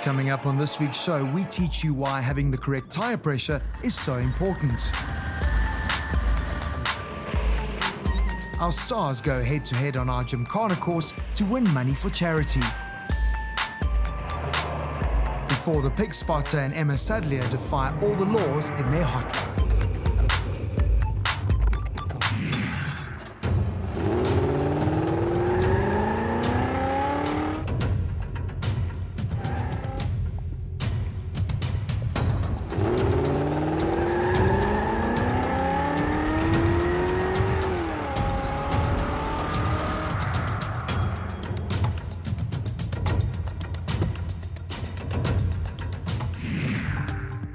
Coming up on this week's show, we teach you why having the correct tyre pressure is so important. Our stars go head-to-head on our Gymkhana course to win money for charity. Before the Pigspotter and Emma Sadleir defy all the laws in their hot lap.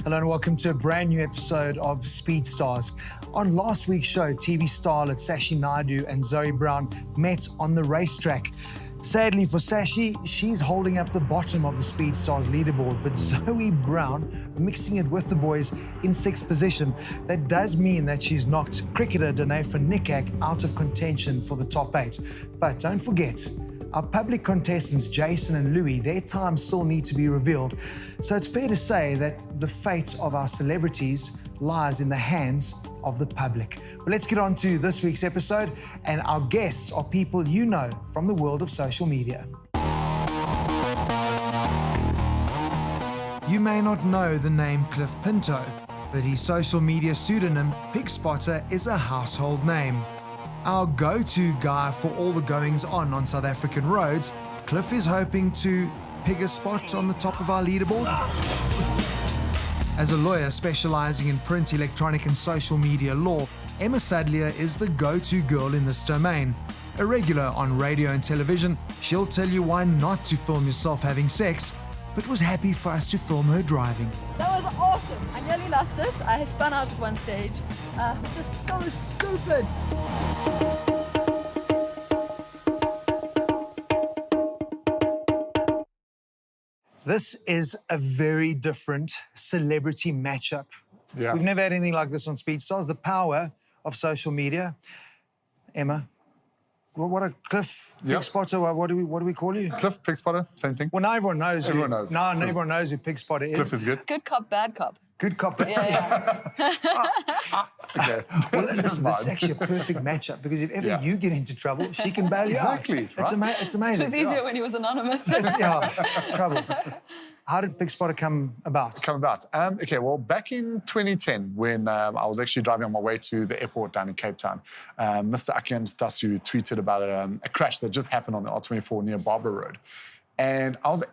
Hello and welcome to a brand new episode of Speed Stars. On last week's show, TV starlet Sashi Naidu and Zoe Brown met on the racetrack. Sadly for Sashi, she's holding up the bottom of the Speed Stars leaderboard, but Zoe Brown mixing it with the boys in sixth position. That does mean that she's knocked cricketer Danae van Niekerk out of contention for the top 8. But don't forget, our public contestants, Jason and Louis, their times still need to be revealed. So it's fair to say that the fate of our celebrities lies in the hands of the public. But let's get on to this week's episode, and our guests are people you know from the world of social media. You may not know the name Cliff Pinto, but his social media pseudonym, Pigspotter, is a household name. Our go-to guy for all the goings-on South African roads, Cliff is hoping to pig a spot on the top of our leaderboard. As a lawyer specializing in print, electronic and social media law, Emma Sadleir is the go-to girl in this domain. A regular on radio and television, she'll tell you why not to film yourself having sex, but was happy for us to film her driving. That was awesome. I nearly lost it. I spun out at one stage, which is so stupid. This is a very different celebrity matchup. Yeah. We've never had anything like this on Speed Stars. The power of social media. Emma, what a Cliff, Yep. Pigspotter, what do we call you? Cliff, Pigspotter, same thing. Well, now everyone knows. Everyone knows. Now everyone knows who Pigspotter is. Cliff is good. Good cop, bad cop. Good cop. Yeah. Okay. Well, listen, this is actually a perfect matchup because if ever you get into trouble, she can bail you Exactly, out. right? It's amazing. It was easier when he was anonymous. Trouble. How did Pigspotter come about? Okay, well, back in 2010, when I was actually driving on my way to the airport down in Cape Town, Mr. Akian Stasu tweeted about a crash that just happened on the R24 near Barbara Road. And I was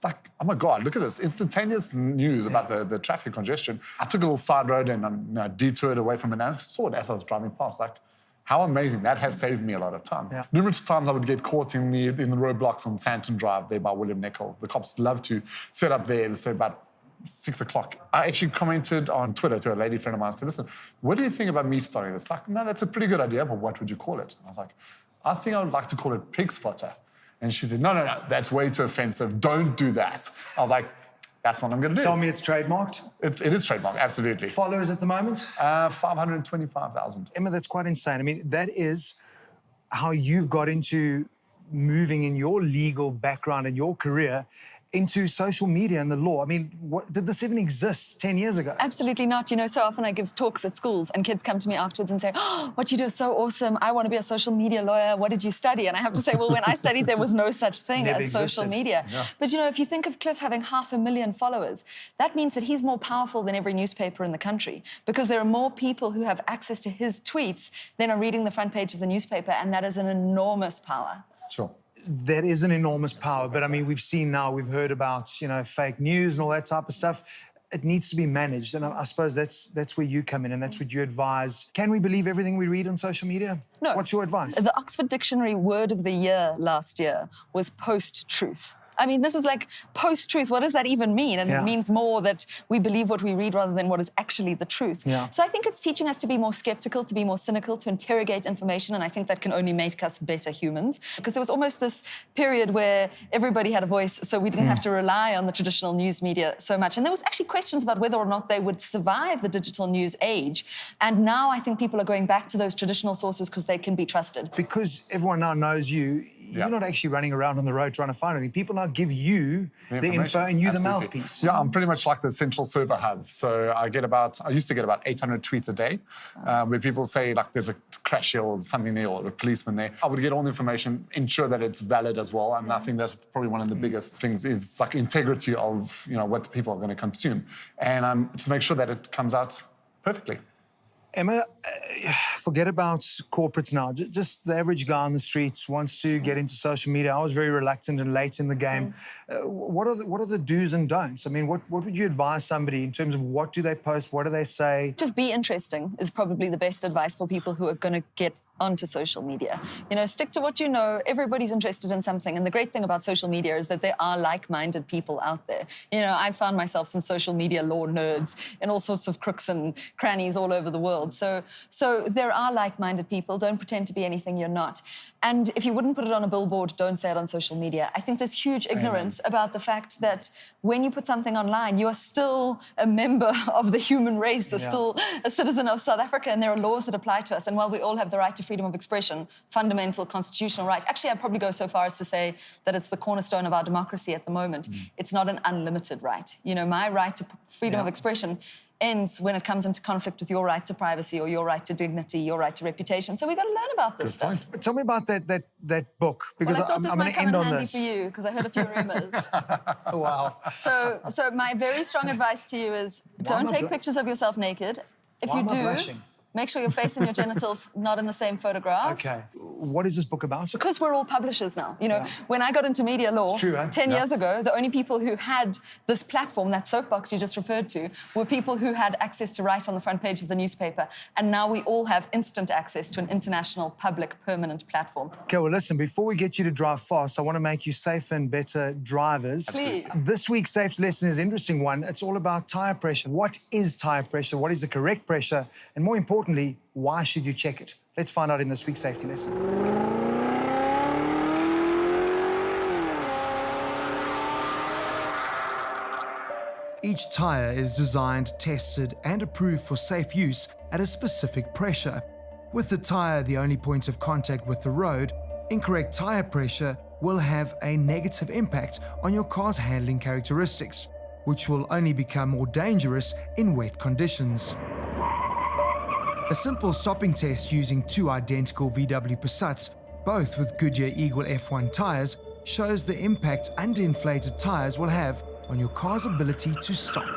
like, oh my God, look at this. Instantaneous news about the traffic congestion. I took a little side road and detoured away from it. And I saw it as I was driving past. Like, how amazing. That has saved me a lot of time. Yeah. Numerous times I would get caught in the roadblocks on Santon Drive there by William Nicol. The cops love to set up there and say about 6 o'clock. I actually commented on Twitter to a lady friend of mine and said, listen, what do you think about me starting this? Like, no, that's a pretty good idea, but what would you call it? And I was like, I think I would like to call it Pigspotter. And she said, no, that's way too offensive. Don't do that. I was like, that's what I'm going to do. Tell me it's trademarked. It is trademarked, absolutely. Followers at the moment? 525,000. Emma, that's quite insane. I mean, that is how you've got into moving in your legal background and your career into social media and the law. I mean, did this even exist 10 years ago? Absolutely not. You know, so often I give talks at schools and kids come to me afterwards and say, oh, what you do is so awesome. I want to be a social media lawyer. What did you study? And I have to say, well, when I studied, there was no such thing Never as social existed. media. Yeah. But, you know, if you think of Cliff having 500,000 followers, that means that he's more powerful than every newspaper in the country because there are more people who have access to his tweets than are reading the front page of the newspaper, and that is an enormous power. Sure. That is an enormous power, but I mean, we've heard about, fake news and all that type of stuff. It needs to be managed, and I suppose that's where you come in, and that's what you advise. Can we believe everything we read on social media? No. What's your advice? The Oxford Dictionary word of the year last year was post-truth. I mean, this is like post-truth. What does that even mean? And Yeah. it means more that we believe what we read rather than what is actually the truth. Yeah. So I think it's teaching us to be more skeptical, to be more cynical, to interrogate information, and I think that can only make us better humans. Because there was almost this period where everybody had a voice, so we didn't have to rely on the traditional news media so much. And there was actually questions about whether or not they would survive the digital news age. And now I think people are going back to those traditional sources because they can be trusted. Because everyone now knows you, you're not actually running around on the road trying to find anything. People now give you the info information. and you the Absolutely. mouthpiece. Yeah, I'm pretty much like the central server hub. So I used to get about 800 tweets a day, where people say like there's a crash here or something there or a policeman there. I would get all the information, ensure that it's valid as well. And I think that's probably one of the biggest things is like integrity of what the people are going to consume, and to make sure that it comes out perfectly. Emma, forget about corporates now. Just the average guy on the streets wants to get into social media. I was very reluctant and late in the game. What are the do's and don'ts? I mean, what would you advise somebody in terms of what do they post? What do they say? Just be interesting is probably the best advice for people who are going to get onto social media. Stick to what you know. Everybody's interested in something. And the great thing about social media is that there are like-minded people out there. I've found myself some social media law nerds in all sorts of crooks and crannies all over the world. So there are like-minded people. Don't pretend to be anything you're not. And if you wouldn't put it on a billboard, don't say it on social media. I think there's huge ignorance about the fact that when you put something online, you are still a member of the human race, still a citizen of South Africa, and there are laws that apply to us. And while we all have the right to freedom of expression, fundamental constitutional right, actually I'd probably go so far as to say that it's the cornerstone of our democracy at the moment. It's not an unlimited right. My right to freedom of expression ends when it comes into conflict with your right to privacy or your right to dignity, your right to reputation. So we've got to learn about this stuff. Tell me about that book, because I thought this I'm going might to come end in on handy this. for you, because I heard a few rumors. Wow. So my very strong advice to you is don't take pictures of yourself naked. If Why you am I do, blushing? make sure your face and your genitals not in the same photograph. Okay. What is this book about? Because we're all publishers now. When I got into media law It's true, 10 years ago, the only people who had this platform, that soapbox you just referred to, were people who had access to write on the front page of the newspaper. And now we all have instant access to an international, public, permanent platform. Okay, well, listen, before we get you to drive fast, I want to make you safer and better drivers. Please. This week's safety lesson is an interesting one. It's all about tire pressure. What is tire pressure? What is the correct pressure? And more importantly, why should you check it? Let's find out in this week's safety lesson. Each tyre is designed, tested and approved for safe use at a specific pressure. With the tyre the only point of contact with the road, incorrect tyre pressure will have a negative impact on your car's handling characteristics, which will only become more dangerous in wet conditions. A simple stopping test using two identical VW Passats, both with Goodyear Eagle F1 tyres, shows the impact underinflated tyres will have on your car's ability to stop.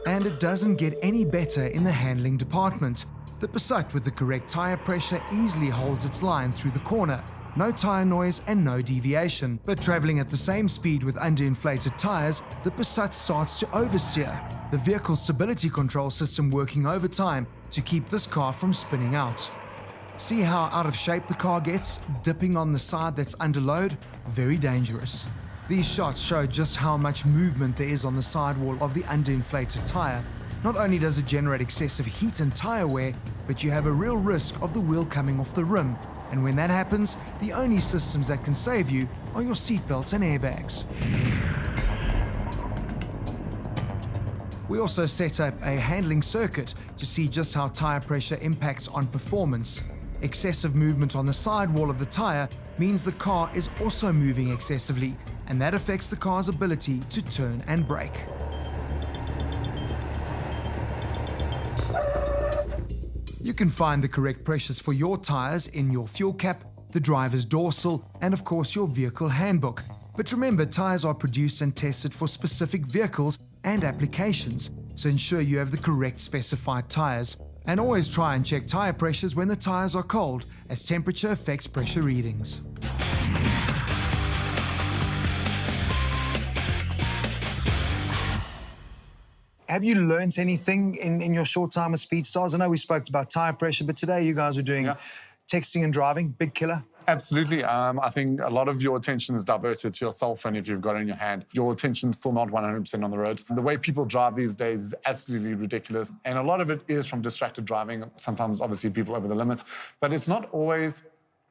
And it doesn't get any better in the handling department. The Passat with the correct tyre pressure easily holds its line through the corner. No tyre noise and no deviation. But travelling at the same speed with underinflated tyres, the Passat starts to oversteer. The vehicle stability control system working overtime to keep this car from spinning out. See how out of shape the car gets, dipping on the side that's under load? Very dangerous. These shots show just how much movement there is on the sidewall of the underinflated tyre. Not only does it generate excessive heat and tyre wear, but you have a real risk of the wheel coming off the rim. And when that happens, the only systems that can save you are your seatbelts and airbags. We also set up a handling circuit to see just how tyre pressure impacts on performance. Excessive movement on the sidewall of the tyre means the car is also moving excessively, and that affects the car's ability to turn and brake. You can find the correct pressures for your tyres in your fuel cap, the driver's dorsal, and of course your vehicle handbook. But remember, tyres are produced and tested for specific vehicles and applications, so ensure you have the correct specified tyres. And always try and check tyre pressures when the tyres are cold, as temperature affects pressure readings. Have you learnt anything in your short time with Speedstars? I know we spoke about tyre pressure, but today you guys are doing texting and driving, big killer. Absolutely. I think a lot of your attention is diverted to your cell phone if you've got it in your hand. Your attention's still not 100% on the roads. The way people drive these days is absolutely ridiculous. And a lot of it is from distracted driving. Sometimes, obviously, people over the limits. But it's not always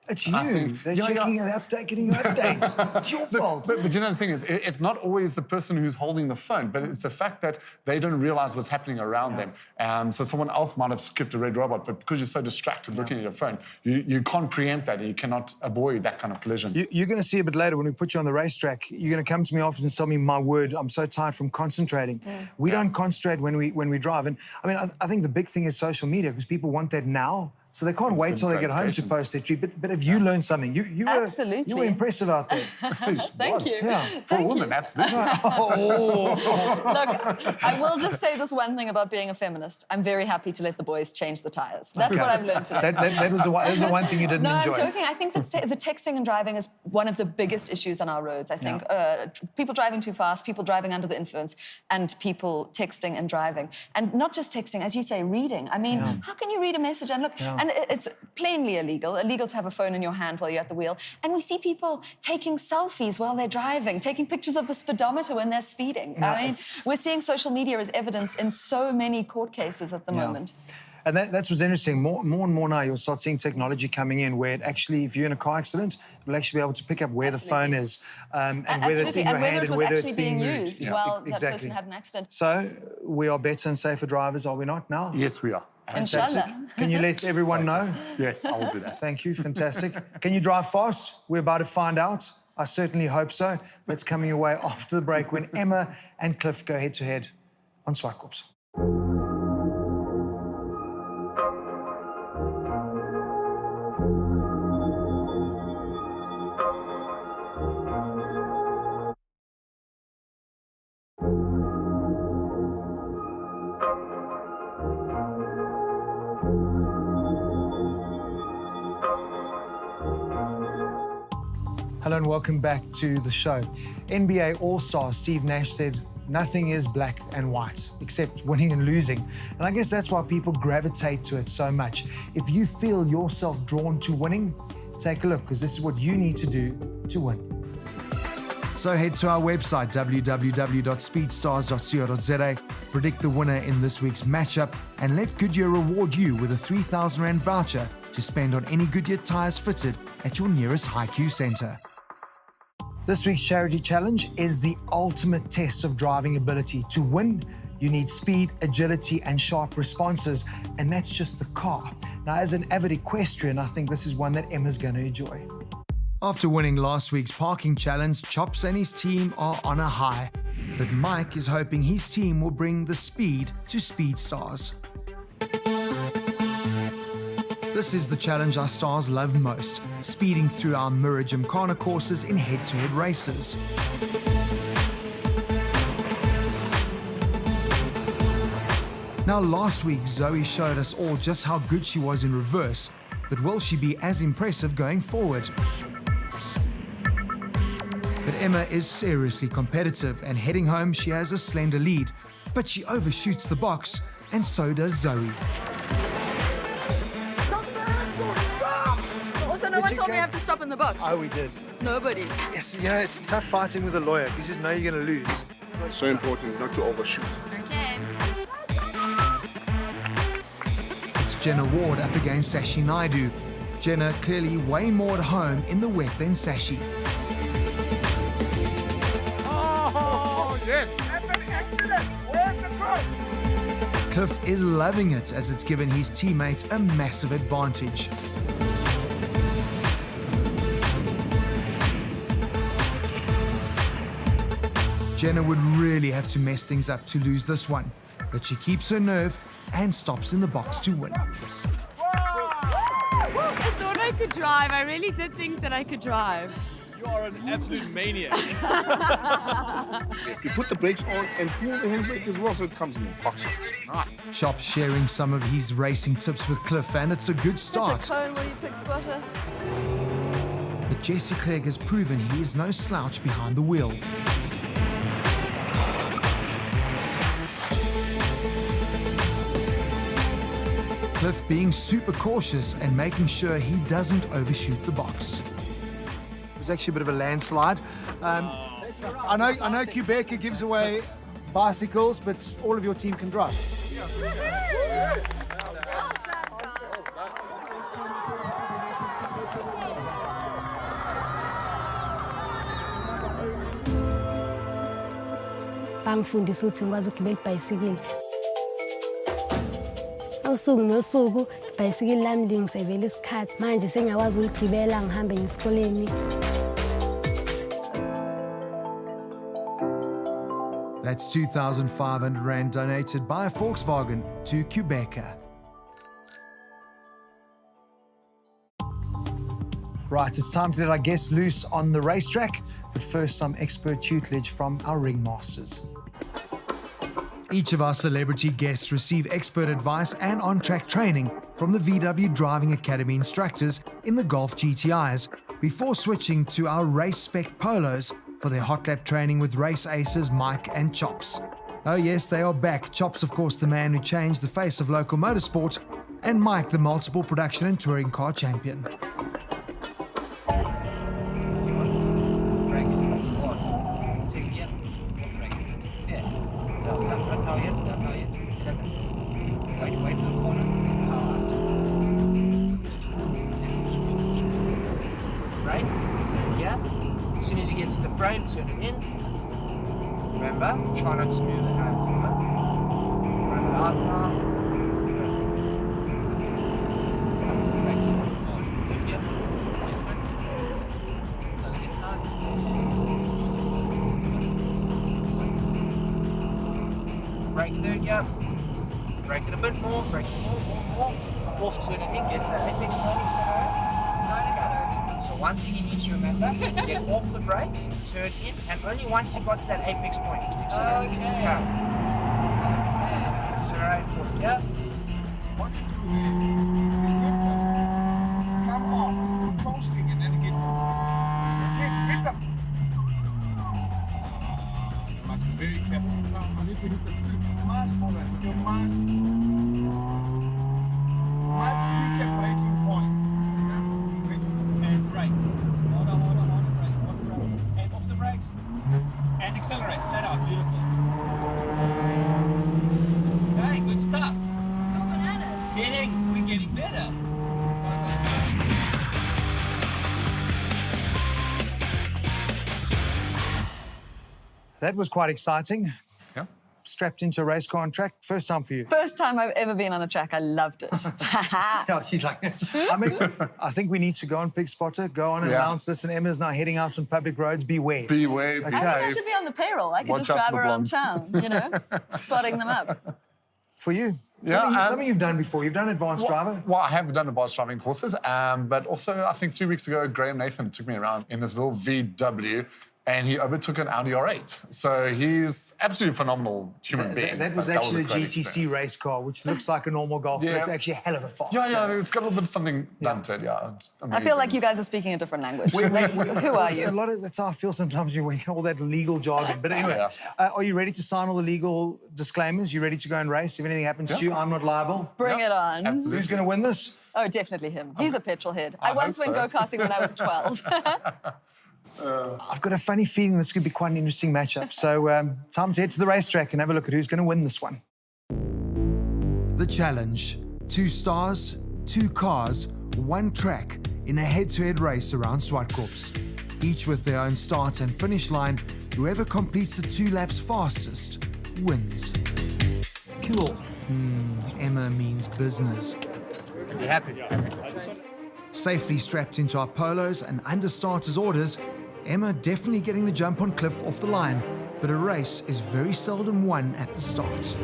It's you. I think- They're Yeah, checking your update, getting your updates. It's your fault. But you know, the thing is, it's not always the person who's holding the phone, but it's the fact that they don't realize what's happening around them. So someone else might have skipped a red robot, but because you're so distracted looking at your phone, you can't preempt that. You cannot avoid that kind of collision. You're going to see a bit later when we put you on the racetrack. You're going to come to me after and tell me, my word, I'm so tired from concentrating. We don't concentrate when we drive. And I mean, I think the big thing is social media, because people want that now. So they can't wait till they get home to post their tweet. But if you learn something, you were impressive out there. Thank you. Yeah. For a woman, absolutely. Look, I will just say this one thing about being a feminist. I'm very happy to let the boys change the tires. That's what I've learned today. That was the one thing you didn't enjoy. No, I'm joking. I think that the texting and driving is one of the biggest issues on our roads. I think people driving too fast, people driving under the influence, and people texting and driving. And not just texting, as you say, reading. I mean, how can you read a message and look... And it's plainly illegal to have a phone in your hand while you're at the wheel. And we see people taking selfies while they're driving, taking pictures of the speedometer when they're speeding. I mean, we're seeing social media as evidence in so many court cases at the moment. And that's what's interesting. More and more now, you'll start seeing technology coming in where it actually, if you're in a car accident, it'll actually be able to pick up where the phone is and whether it's in your hand and whether it's being used. While that person had an accident. So we are better and safer drivers, are we not now? Yes, we are. Inshallah. Can you let everyone know? Yes, I will do that. Thank you, fantastic. Can you drive fast? We're about to find out. I certainly hope so. That's coming your way after the break when Emma and Cliff go head-to-head on Swartkops. Hello and welcome back to the show. NBA All-Star Steve Nash said, nothing is black and white except winning and losing. And I guess that's why people gravitate to it so much. If you feel yourself drawn to winning, take a look, because this is what you need to do to win. So head to our website, www.speedstars.co.za, predict the winner in this week's matchup, and let Goodyear reward you with a R3,000 voucher to spend on any Goodyear tyres fitted at your nearest HiQ centre. This week's charity challenge is the ultimate test of driving ability. To win, you need speed, agility, and sharp responses, and that's just the car. Now, as an avid equestrian, I think this is one that Emma's going to enjoy. After winning last week's parking challenge, Chops and his team are on a high, but Mike is hoping his team will bring the speed to Speed Stars. This is the challenge our stars love most, speeding through our Mirror Gymkhana courses in head-to-head races. Now, last week, Zoe showed us all just how good she was in reverse, but will she be as impressive going forward? But Emma is seriously competitive, and heading home, she has a slender lead, but she overshoots the box, and so does Zoe. No one told me I have to stop in the box. Oh, we did. Nobody. Yes, you know, it's tough fighting with a lawyer because you just know you're going to lose. It's so important not to overshoot. Okay. It's Jenna Ward up against Sashi Naidu. Jenna clearly way more at home in the wet than Sashi. Oh, yes. That's an accident. Where's the cross? Cliff is loving it as it's given his teammate a massive advantage. Jenna would really have to mess things up to lose this one, but she keeps her nerve and stops in the box to win. I thought I could drive. I really did think that I could drive. You are an absolute maniac. You put the brakes on and pull the handbrake as well so it comes in the box. Nice. Shop's sharing some of his racing tips with Cliff, and it's a good start. It's a cone, will you, Pigspotter? But Jesse Clegg has proven he is no slouch behind the wheel. Cliff being super cautious and making sure he doesn't overshoot the box. It was actually a bit of a landslide. I know Quebec gives away bicycles, but all of your team can drive. bangifundisa ukuthi ngikwazi ukugibela ibhayisikili. Usuku nosuku ibhayisikili lami lingisevela isikhathi manje sengiyakwazi ukuligibela ngihambe ngesikoleni. That's 2,500 Rand donated by Volkswagen to Quebecer. Right, it's time to let our guests loose on the racetrack, but first some expert tutelage from our ringmasters. Each of our celebrity guests receive expert advice and on-track training from the VW Driving Academy instructors in the Golf GTIs before switching to our race spec polos for their hot lap training with race aces Mike and Chops. Oh yes, they are back. Chops, of course, the man who changed the face of local motorsport, and Mike, the multiple production and touring car champion. As soon as you get to the frame, turn it in. Remember, try not to move the hands. Run it out now. Brakes. Yep. Turn it inside. Brake third, yeah. Brake it a bit more, brake it more. Off, turn it in, get to that apex point, accelerate. So one thing you need to remember, get off the brakes, turn in, and only once you got to that apex point, accelerate. Okay. Accelerate, fourth gear. What you do here, come on, coasting and then get hit them. You must be very careful. I need to hit the slip. You must pick a braking point. And brake. Hold on, brake. And off the brakes. And accelerate, flat out, beautiful. Okay, good stuff. Go bananas. We're getting better. That was quite exciting. Yeah. Strapped into a race car on track. First time for you. First time I've ever been on a track. I loved it. Yeah, she's like, I think we need to go on Pigspotter, go on and Yeah. announce this, and Emma's now heading out on public roads. Beware. Beware, be I think I safe. should be on the payroll. I could Watch just out drive for the around blonde. town, you know, spotting them up. For you. Yeah, Something you've done before. You've done advanced driver. Well, I have done advanced driving courses, but also I think 2 weeks ago, Graham Nathan took me around in this little VW, and he overtook an Audi R8. So he's absolutely phenomenal human being. That was But actually a great GTC experience. race car, which looks like a normal Golf, but Yeah. it's actually a hell of a fast. Yeah, it's got a little bit of something done to it, yeah. It's I feel like amazing. you guys are speaking a different language. Who are A you? lot of that's how I feel sometimes you hear all that legal jargon. But anyway, are you ready to sign all the legal disclaimers? You ready to go and race? If anything happens to you, I'm not liable. Bring it on. Absolutely. Who's going to win this? Oh, definitely him. He's a petrol head. I once hope went so. go-karting when I was 12. I've got a funny feeling this could be quite an interesting matchup. So time to head to the racetrack and have a look at who's going to win this one. The challenge. 2 stars, 2 cars, 1 track in a head-to-head race around Swartkorps. Each with their own start and finish line. Whoever completes the 2 laps fastest wins. Cool. Emma means business. Be happy. Safely strapped into our polos and under starters' orders, Emma definitely getting the jump on Cliff off the line, but a race is very seldom won at the start.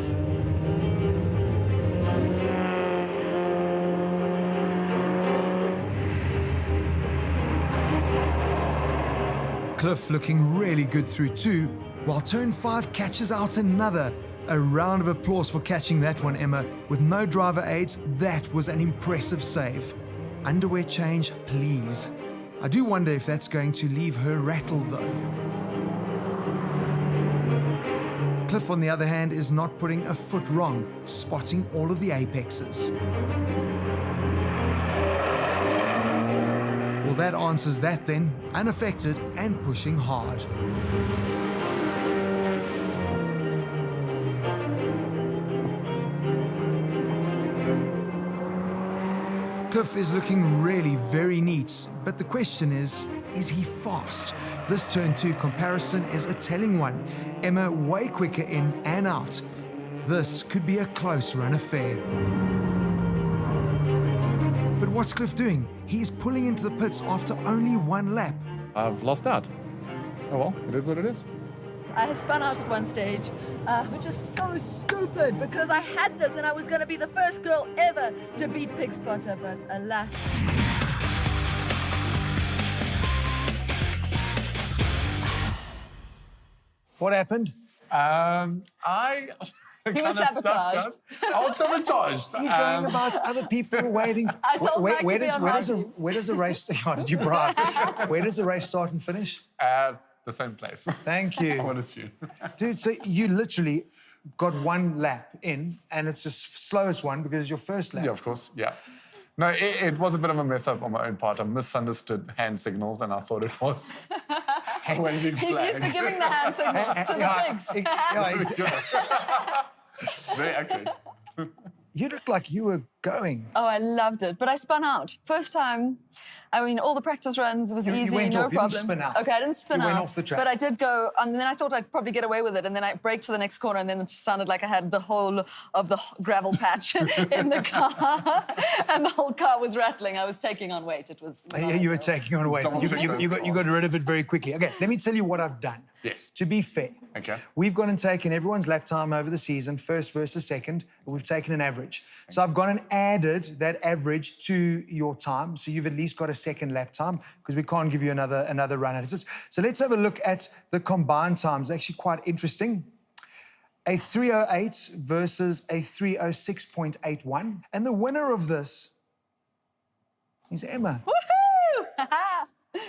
Cliff looking really good through 2, while turn 5 catches out another. A round of applause for catching that one, Emma. With no driver aids, that was an impressive save. Underwear change, please. I do wonder if that's going to leave her rattled, though. Cliff, on the other hand, is not putting a foot wrong, spotting all of the apexes. Well, that answers that then, unaffected and pushing hard. Cliff is looking really very neat, but the question is he fast? This turn 2 comparison is a telling one. Emma way quicker in and out. This could be a close run affair. But what's Cliff doing? He's pulling into the pits after only 1 lap. I've lost out. Oh well, it is what it is. I spun out at one stage, which is so stupid because I had this and I was going to be the first girl ever to beat Pigspotter, but alas. What happened? He was sabotaged. I was sabotaged. You're going about other people waiting. I told Mike to be on where right. does a race? Oh, did you brag? Where does the race start and finish? The same place. Thank you. I want to assume. Dude, so you literally got 1 lap in, and it's the slowest one because it's your first lap. Yeah, of course. Yeah. No, it was a bit of a mess up on my own part. I misunderstood hand signals, and I thought it was a waving He's flag. used to giving the hand signals to the pigs. Very accurate. You look like you were going. Oh, I loved it, but I spun out. First time, I mean, all the practice runs was You easy, went no off, you problem. didn't spin out. Okay, I didn't spin You out. went off the track. But I did go, and then I thought I'd probably get away with it, and then I braked for the next corner, and then it sounded like I had the whole of the gravel patch in the car, and the whole car was rattling. I was taking on weight. It was. You were taking on weight. You got rid of it very quickly. Okay, let me tell you what I've done. Yes. To be fair, Okay. we've gone and taken everyone's lap time over the season, first versus second, and we've taken an average. So I've gone and added that average to your time, so you've at least got a second lap time, because we can't give you another run at it. So let's have a look at the combined times. Actually quite interesting. A 3:08 versus a 3:06.81. And the winner of this is Emma. Woohoo!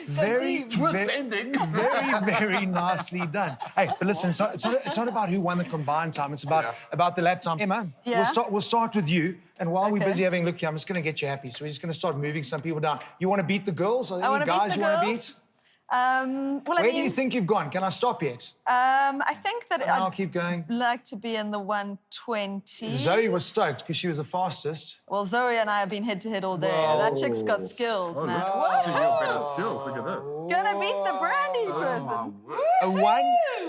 Very, Twist ending. very nicely done. Hey, but listen, it's not about who won the combined time. It's about the lap time. Emma, Yeah? we'll start with you. And while we're Okay. busy having a look here, I'm just going to get you happy. So we're just going to start moving some people down. You want to beat the girls? Are there I any want to beat guys the you want to girls. beat? Well, Where do you think you've gone? Can I stop yet? I think that I'll I'd keep going. like to be in the 120. Zoe was stoked because she was the fastest. Well, Zoe and I have been head-to-head all day. That chick's got skills, man. I think you have better skills. Look at this. Gonna beat the brandy person. A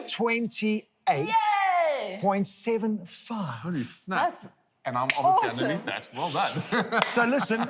128.75. Yay! Holy snap. That's And I'm obviously awesome. underneath that. Well done. So listen,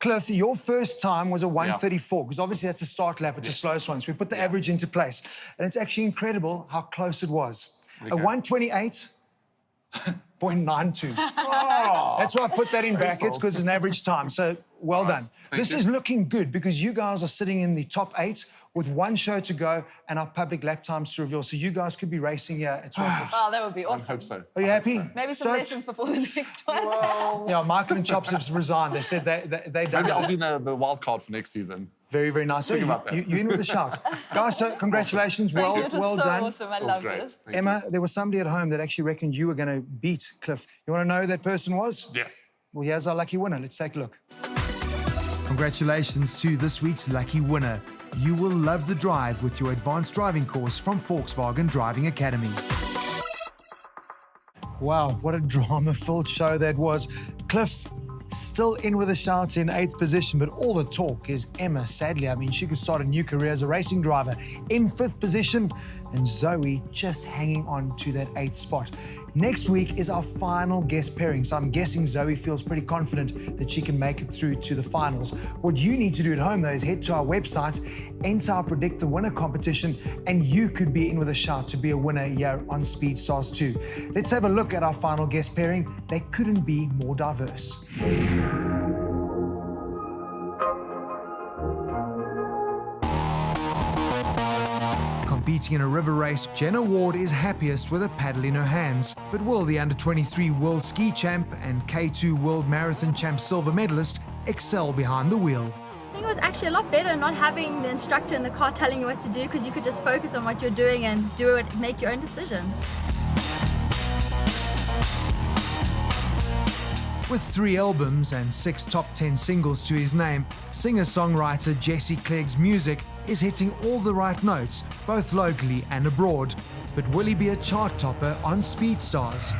Cliff, your first time was a 134, because obviously that's a start lap, it's the slowest one. So we put the average into place. And it's actually incredible how close it was. A 128.92. That's why I put that in brackets, because it's an average time. So well done. This is looking good, because you guys are sitting in the top 8 with 1 show to go and our public lap times to reveal. So you guys could be racing here at Swampwoods. Oh, that would be I awesome. hope so. Are you happy? Maybe some Stoked? lessons before the next one. Yeah, Michael and Chops have resigned. They said they done Maybe I'll it. be the wild card for next season. Very, very nice. Think about that. You in with a shout. Guys, so congratulations. Thank you. It was Well so done. awesome. I That was loved great. it. Thank you. Emma, there was somebody at home that actually reckoned you were going to beat Cliff. You want to know who that person was? Yes. Well, here's our lucky winner. Let's take a look. Congratulations to this week's lucky winner. You will love the drive with your advanced driving course from Volkswagen Driving Academy. Wow, what a drama-filled show that was. Cliff still in with a shout in 8th position, but all the talk is Emma Sadleir. I mean, she could start a new career as a racing driver in 5th position, and Zoe just hanging on to that 8th spot. Next week is our final guest pairing, so I'm guessing Zoe feels pretty confident that she can make it through to the finals. What you need to do at home, though, is head to our website, enter our Predict the Winner competition, and you could be in with a shout to be a winner here on Speed Stars 2. Let's have a look at our final guest pairing. They couldn't be more diverse. Competing in a river race, Jenna Ward is happiest with a paddle in her hands. But will the under-23 World Ski Champ and K2 World Marathon Champ silver medalist excel behind the wheel? I think it was actually a lot better not having the instructor in the car telling you what to do, because you could just focus on what you're doing and do it, make your own decisions. With 3 albums and 6 top 10 singles to his name, singer-songwriter Jesse Clegg's music is hitting all the right notes, both locally and abroad. But will he be a chart topper on Speed Stars?